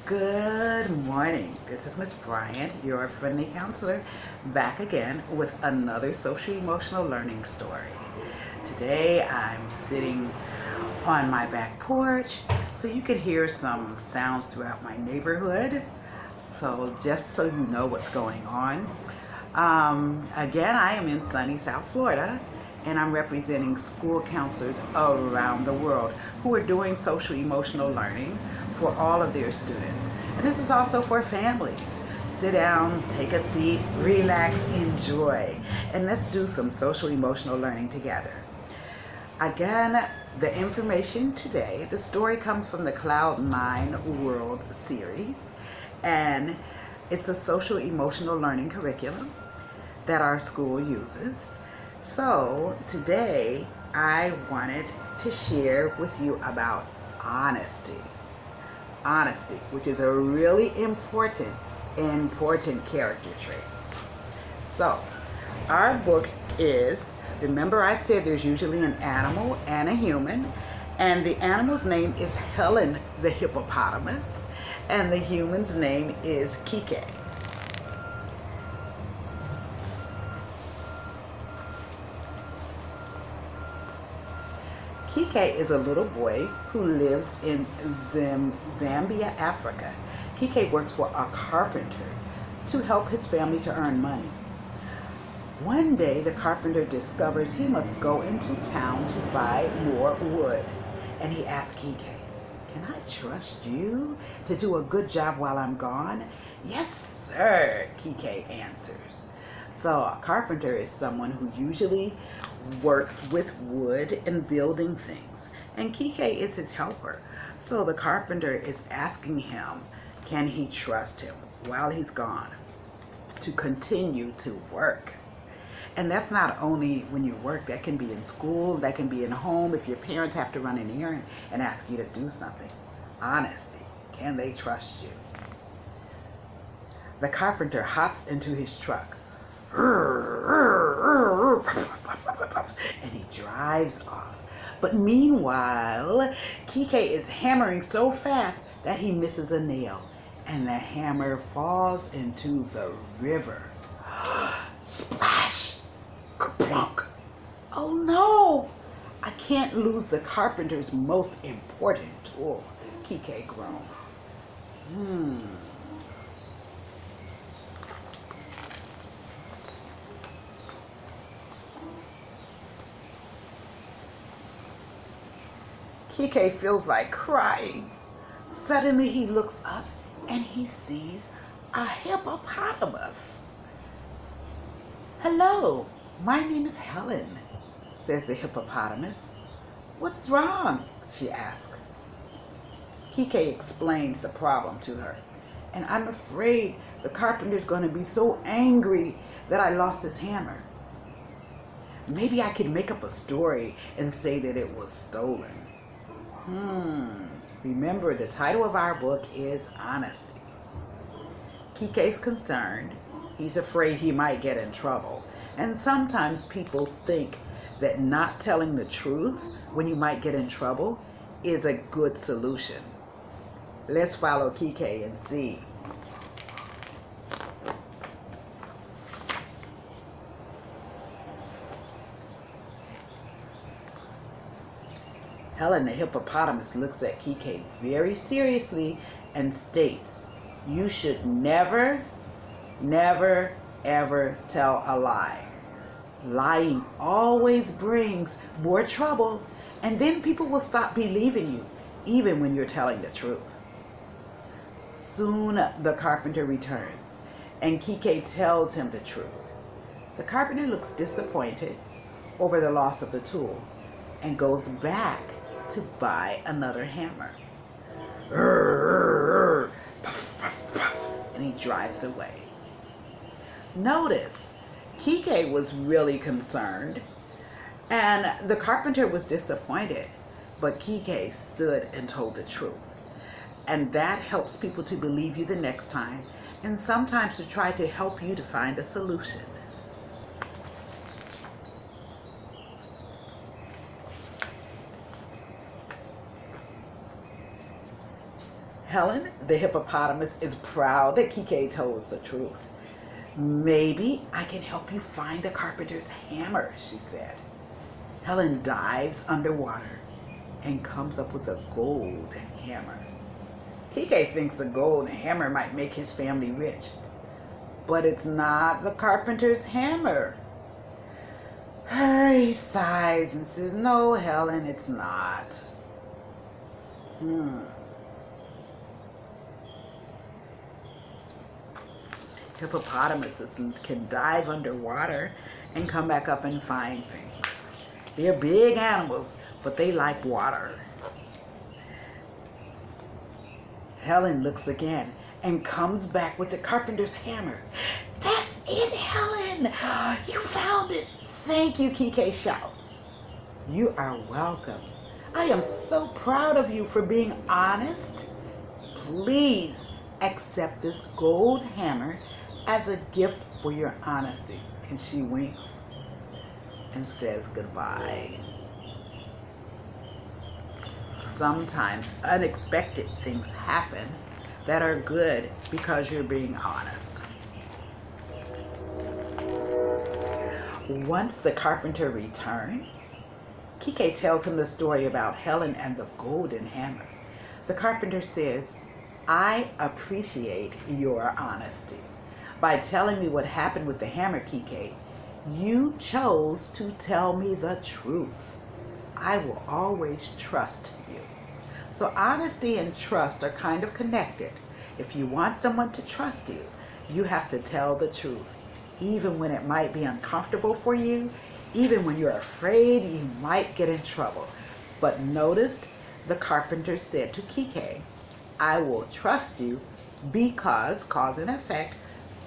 Good morning. This is Miss Bryant, your friendly counselor, back again with another social emotional learning story. Today I'm sitting on my back porch so you can hear some sounds throughout my neighborhood. So just so you know what's going on. Again, I am in sunny South Florida and I'm representing school counselors around the world who are doing social emotional learning for all of their students. And this is also for families. Sit down, take a seat, relax, enjoy, and let's do some social emotional learning together. Again, the information today, the story comes from the Cloud 9 World series, and it's a social emotional learning curriculum that our school uses. So today I wanted to share with you about honesty. Honesty, which is a really important character trait. So our book is, remember I said there's usually an animal and a human, and the animal's name is Helen the hippopotamus, and the human's name is Kike. Kike is a little boy who lives in Zambia, Africa. Kike works for a carpenter to help his family to earn money. One day, the carpenter discovers he must go into town to buy more wood. And he asks Kike, "Can I trust you to do a good job while I'm gone?" "Yes, sir," Kike answers. So a carpenter is someone who usually works with wood and building things. And Kike is his helper. So the carpenter is asking him, can he trust him while he's gone to continue to work? And that's not only when you work, that can be in school, that can be in home, if your parents have to run an errand and ask you to do something. Honesty, can they trust you? The carpenter hops into his truck and he drives off. But meanwhile, Kike is hammering so fast that he misses a nail, and the hammer falls into the river. Splash! Kerplunk! Oh no! I can't lose the carpenter's most important tool, Kike groans. Kike feels like crying. Suddenly he looks up and he sees a hippopotamus. "Hello, my name is Helen," says the hippopotamus. "What's wrong?" she asks. Kike explains the problem to her. "And I'm afraid the carpenter's going to be so angry that I lost his hammer. Maybe I could make up a story and say that it was stolen." Remember, the title of our book is Honesty. Kike's concerned. He's afraid he might get in trouble. And sometimes people think that not telling the truth when you might get in trouble is a good solution. Let's follow Kike and see. Helen the hippopotamus looks at Kike very seriously and states, "You should never, never, ever tell a lie. Lying always brings more trouble, and then people will stop believing you, even when you're telling the truth." Soon the carpenter returns, and Kike tells him the truth. The carpenter looks disappointed over the loss of the tool and goes back to buy another hammer. And he drives away. Notice, Kike was really concerned, and the carpenter was disappointed, but Kike stood and told the truth. And that helps people to believe you the next time, and sometimes to try to help you to find a solution. Helen, the hippopotamus, is proud that Kike told us the truth. Maybe I can help you find the carpenter's hammer, she said. Helen dives underwater and comes up with a gold hammer. Kike thinks the gold hammer might make his family rich, but it's not the carpenter's hammer. He sighs and says, "No, Helen, it's not." Hippopotamuses can dive underwater and come back up and find things. They're big animals, but they like water. Helen looks again and comes back with the carpenter's hammer. "That's it, Helen! You found it!" "Thank you," Kike shouts. "You are welcome. I am so proud of you for being honest. Please accept this gold hammer as a gift for your honesty." And she winks and says goodbye. Sometimes unexpected things happen that are good because you're being honest. Once the carpenter returns, Kike tells him the story about Helen and the golden hammer. The carpenter says, "I appreciate your honesty. By telling me what happened with the hammer, Kike, you chose to tell me the truth. I will always trust you." So honesty and trust are kind of connected. If you want someone to trust you, you have to tell the truth, even when it might be uncomfortable for you, even when you're afraid you might get in trouble. But notice the carpenter said to Kike, "I will trust you because," cause and effect,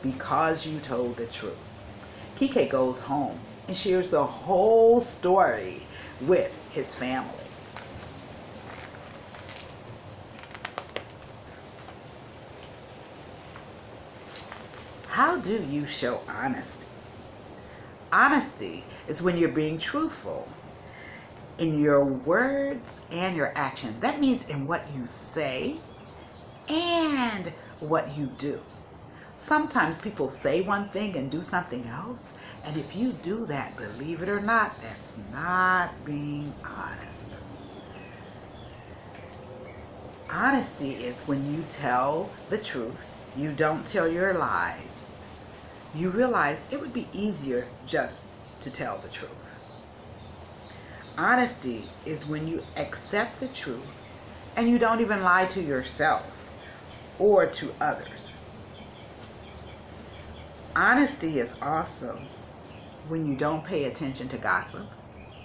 "because you told the truth." Kike goes home and shares the whole story with his family. How do you show honesty? Honesty is when you're being truthful in your words and your action. That means in what you say and what you do. Sometimes people say one thing and do something else, and if you do that, believe it or not, that's not being honest. Honesty is when you tell the truth, you don't tell your lies. You realize it would be easier just to tell the truth. Honesty is when you accept the truth and you don't even lie to yourself or to others. Honesty is also when you don't pay attention to gossip,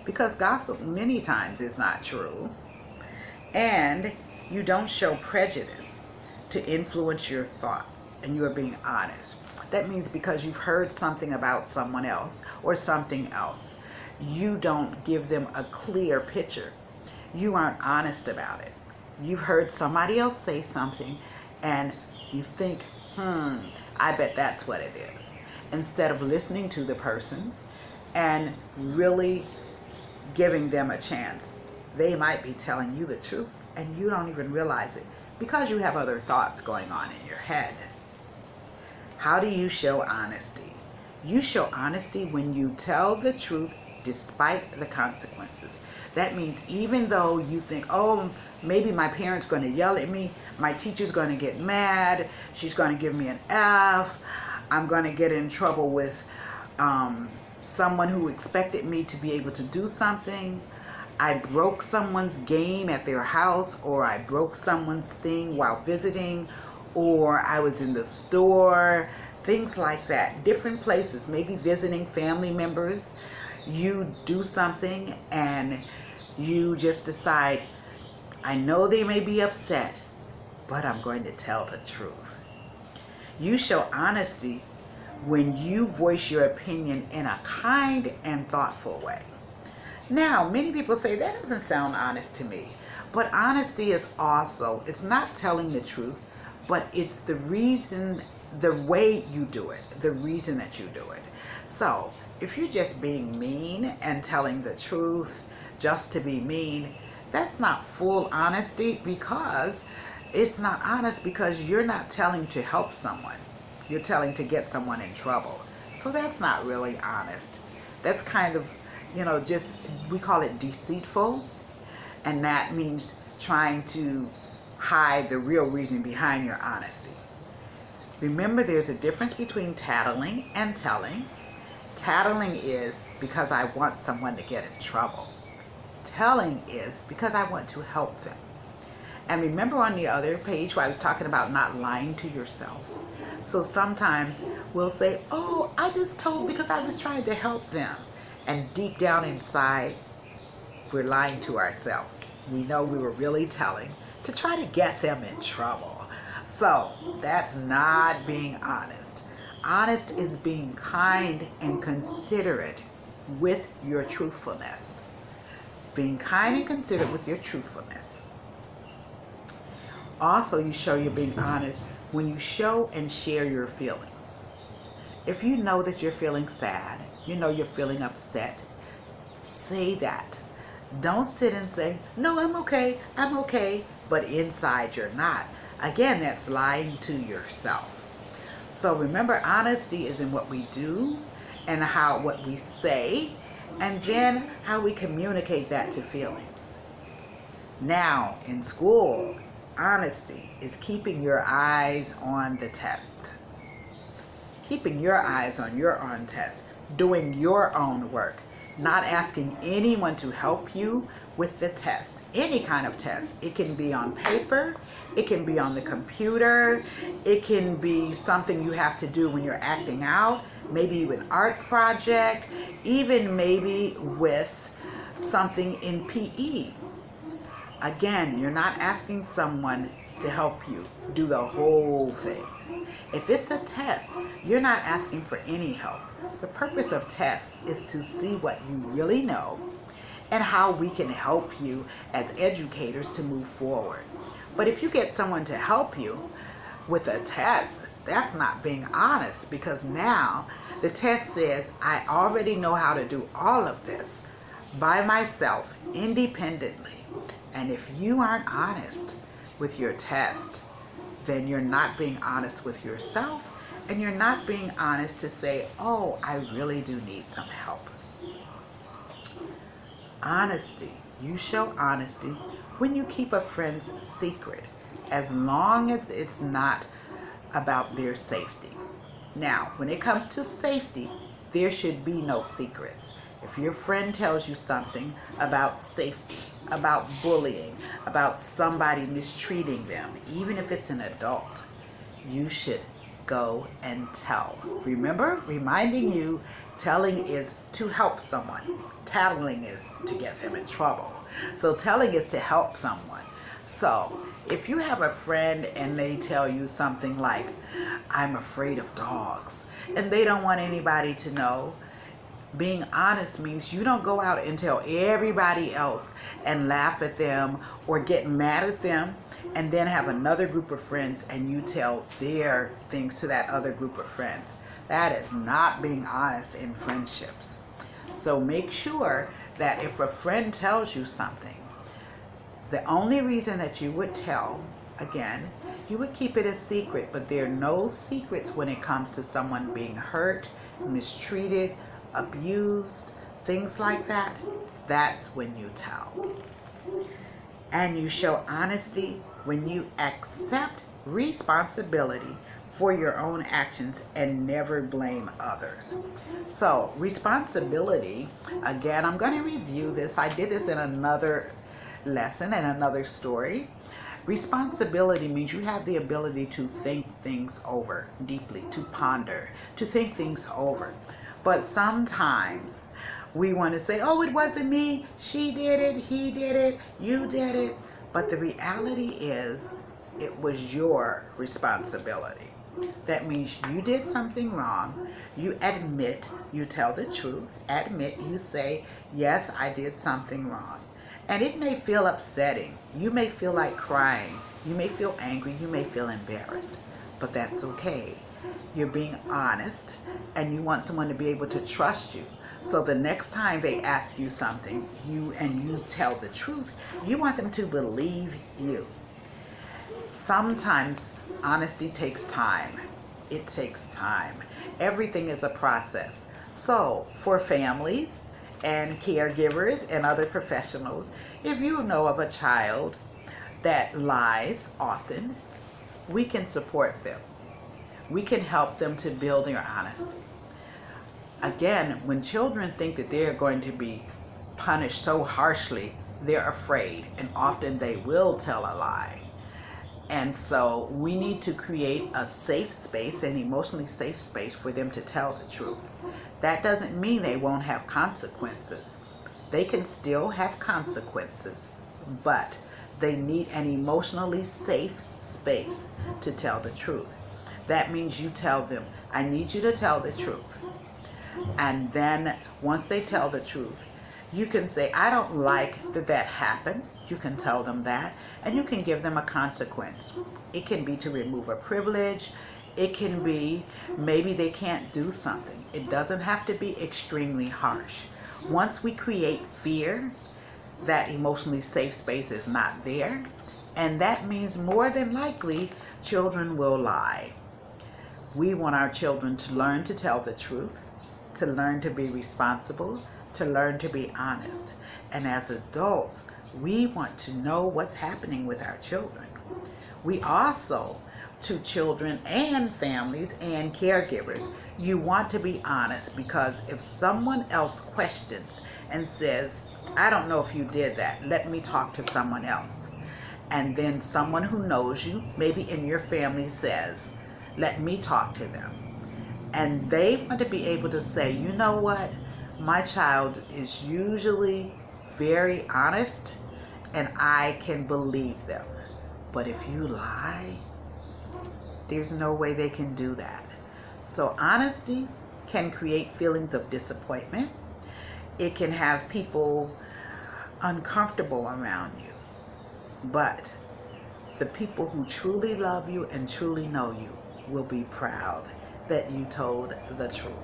because gossip many times is not true, and you don't show prejudice to influence your thoughts, and you are being honest. That means because you've heard something about someone else or something else, you don't give them a clear picture. You aren't honest about it. You've heard somebody else say something and you think, I bet that's what it is. Instead of listening to the person and really giving them a chance, they might be telling you the truth and you don't even realize it because you have other thoughts going on in your head. How do you show honesty? You show honesty when you tell the truth despite the consequences. That means even though you think, oh, maybe my parent's going to yell at me, my teacher's going to get mad, she's going to give me an F, I'm going to get in trouble with someone who expected me to be able to do something, I broke someone's game at their house, or I broke someone's thing while visiting, or I was in the store, things like that. Different places, maybe visiting family members. You do something and you just decide, I know they may be upset, but I'm going to tell the truth. You show honesty when you voice your opinion in a kind and thoughtful way. Now, many people say that doesn't sound honest to me, but honesty is also, it's not telling the truth, but it's the reason, the way you do it, the reason that you do it. So if you're just being mean and telling the truth just to be mean, that's not full honesty, because It's not honest because you're not telling to help someone. You're telling to get someone in trouble. So that's not really honest. That's kind of, just, we call it deceitful. And that means trying to hide the real reason behind your honesty. Remember, there's a difference between tattling and telling. Tattling is because I want someone to get in trouble. Telling is because I want to help them. And remember on the other page where I was talking about not lying to yourself? So sometimes we'll say, oh, I just told because I was trying to help them. And deep down inside, we're lying to ourselves. We know we were really telling to try to get them in trouble. So that's not being honest. Honest is being kind and considerate with your truthfulness. Being kind and considerate with your truthfulness. Also, you show you're being honest when you show and share your feelings. If you know that you're feeling sad, you're feeling upset, say that. Don't sit and say, no, I'm okay, but inside you're not. Again, that's lying to yourself. So remember, honesty is in what we do and what we say, and then how we communicate that to feelings. Now, in school, honesty is keeping your eyes on the test. Keeping your eyes on your own test. Doing your own work. Not asking anyone to help you with the test. Any kind of test. It can be on paper. It can be on the computer. It can be something you have to do when you're acting out. Maybe an art project. Even maybe with something in PE. Again, you're not asking someone to help you do the whole thing. If it's a test, you're not asking for any help. The purpose of tests is to see what you really know and how we can help you as educators to move forward. But if you get someone to help you with a test, that's not being honest, because now the test says, I already know how to do all of this by myself, independently. And if you aren't honest with your test, then you're not being honest with yourself, and you're not being honest to say, oh, I really do need some help. Honesty. You show honesty when you keep a friend's secret, as long as it's not about their safety. Now, when it comes to safety, there should be no secrets. If your friend tells you something about safety, about bullying, about somebody mistreating them, even if it's an adult, you should go and tell. Remember, reminding you, telling is to help someone. Tattling is to get them in trouble. So telling is to help someone. So if you have a friend and they tell you something like, I'm afraid of dogs, and they don't want anybody to know, being honest means you don't go out and tell everybody else and laugh at them or get mad at them and then have another group of friends and you tell their things to that other group of friends. That is not being honest in friendships. So make sure that if a friend tells you something, the only reason that you would tell, again, you would keep it a secret, but there are no secrets when it comes to someone being hurt, mistreated, abused, things like that. That's when you tell. And you show honesty when you accept responsibility for your own actions and never blame others. So responsibility, again, I'm going to review this. I did this in another lesson and another story. Responsibility means you have the ability to think things over deeply, to ponder, to think things over. But sometimes we want to say, oh, it wasn't me, she did it, he did it, you did it. But the reality is, it was your responsibility. That means you did something wrong. You admit, you tell the truth, admit, you say, yes, I did something wrong. And it may feel upsetting. You may feel like crying. You may feel angry. You may feel embarrassed. But that's okay. You're being honest, and you want someone to be able to trust you. So the next time they ask you something, you tell the truth, you want them to believe you. Sometimes honesty takes time. It takes time. Everything is a process. So, for families and caregivers and other professionals, if you know of a child that lies often, we can support them. We can help them to build their honesty. Again, when children think that they're going to be punished so harshly, they're afraid, and often they will tell a lie. And so we need to create a safe space, an emotionally safe space for them to tell the truth. That doesn't mean they won't have consequences. They can still have consequences, but they need an emotionally safe space to tell the truth. That means you tell them, I need you to tell the truth. And then once they tell the truth, you can say, I don't like that happened. You can tell them that, and you can give them a consequence. It can be to remove a privilege. It can be maybe they can't do something. It doesn't have to be extremely harsh. Once we create fear, that emotionally safe space is not there, and that means more than likely children will lie. We want our children to learn to tell the truth, to learn to be responsible, to learn to be honest. And as adults, we want to know what's happening with our children. We also, to children and families and caregivers, you want to be honest, because if someone else questions and says, I don't know if you did that, let me talk to someone else. And then someone who knows you, maybe in your family, says, let me talk to them. And they want to be able to say, you know what? My child is usually very honest and I can believe them. But if you lie, there's no way they can do that. So honesty can create feelings of disappointment. It can have people uncomfortable around you. But the people who truly love you and truly know you will be proud that you told the truth.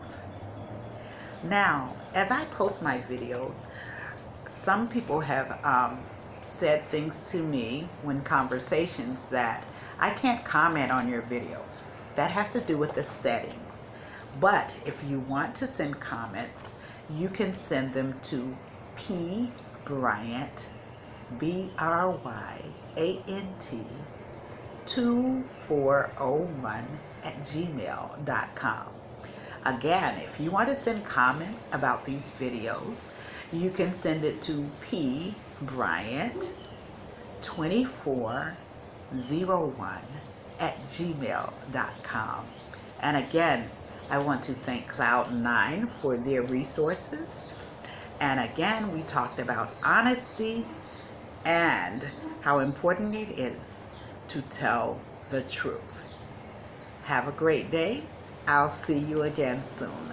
Now, as I post my videos, some people have said things to me when conversations that I can't comment on your videos. That has to do with the settings. But if you want to send comments, you can send them to Bryant, BRYANT 2401 @gmail.com. Again, if you want to send comments about these videos, you can send it to Bryant 2401 @gmail.com. And again, I want to thank Cloud9 for their resources. And again, we talked about honesty and how important it is to tell the truth. Have a great day. I'll see you again soon.